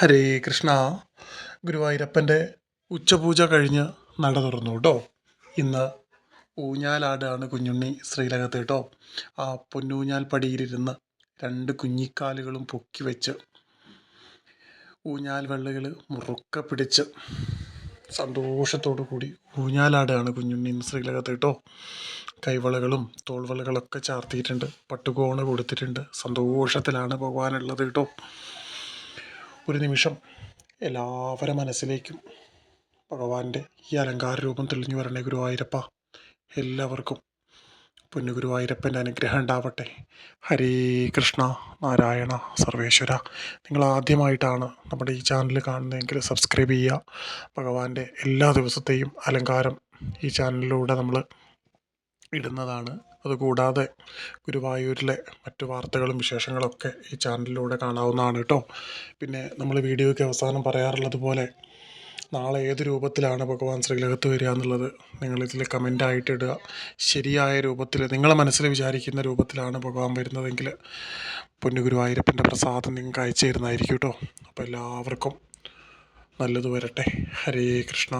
ഹരേ കൃഷ്ണ. ഗുരുവായൂരപ്പൻ്റെ ഉച്ചപൂജ കഴിഞ്ഞ് നട തുറന്നു കേട്ടോ. ഇന്ന് ഊഞ്ഞാലാടാണ് കുഞ്ഞുണ്ണി ശ്രീലകത്ത് കേട്ടോ. ആ പൊന്നൂഞ്ഞാൽ പടിയിലിരുന്ന് രണ്ട് കുഞ്ഞിക്കാലുകളും പൊക്കി വെച്ച് ഊഞ്ഞാൽ വള്ളികൾ മുറുക്ക പിടിച്ച് സന്തോഷത്തോടു കൂടി ഊഞ്ഞാലാടാണ് കുഞ്ഞുണ്ണി ഇന്ന് ശ്രീലകത്ത് കേട്ടോ. കൈവളകളും തോൾവളകളൊക്കെ ചാർത്തിയിട്ടുണ്ട്, പട്ടുകോണ കൊടുത്തിട്ടുണ്ട്. സന്തോഷത്തിലാണ് ഭഗവാനുള്ളത് കേട്ടോ. ഒരു നിമിഷം എല്ലാവരുടെ മനസ്സിലേക്കും ഭഗവാന്റെ ഈ അലങ്കാര രൂപം തെളിഞ്ഞു വരണേ ഗുരുവായൂരപ്പ. എല്ലാവർക്കും പൊന്നു ഗുരുവായൂരപ്പൻ്റെ അനുഗ്രഹം ഉണ്ടാവട്ടെ. ഹരേ കൃഷ്ണ നാരായണ സർവേശ്വര. നിങ്ങൾ ആദ്യമായിട്ടാണ് നമ്മുടെ ഈ ചാനൽ കാണുന്നതെങ്കിൽ സബ്സ്ക്രൈബ് ചെയ്യുക. ഭഗവാന്റെ എല്ലാ ദിവസത്തെയും അലങ്കാരം ഈ ചാനലിലൂടെ നമ്മൾ ഇടുന്നതാണ്. അതുകൂടാതെ ഗുരുവായൂരിലെ മറ്റു വാർത്തകളും വിശേഷങ്ങളൊക്കെ ഈ ചാനലിലൂടെ കാണാവുന്നതാണ് കേട്ടോ. പിന്നെ നമ്മൾ വീഡിയോയ്ക്ക് അവസാനം പറയാറുള്ളത് പോലെ നാളെ ഏത് രൂപത്തിലാണ് ഭഗവാൻ ശ്രീലകത്ത് വരിക എന്നുള്ളത് നിങ്ങളിതിൽ കമൻ്റായിട്ട് ഇടുക. ശരിയായ രൂപത്തിൽ നിങ്ങളെ മനസ്സിൽ വിചാരിക്കുന്ന രൂപത്തിലാണ് ഭഗവാൻ വരുന്നതെങ്കിൽ പൊന്നു ഗുരുവായൂരപ്പൻ്റെ പ്രസാദം നിങ്ങൾക്ക് അയച്ചു തരുന്നതായിരിക്കും കേട്ടോ. അപ്പോൾ എല്ലാവർക്കും നല്ലത് വരട്ടെ. ഹരേ കൃഷ്ണ.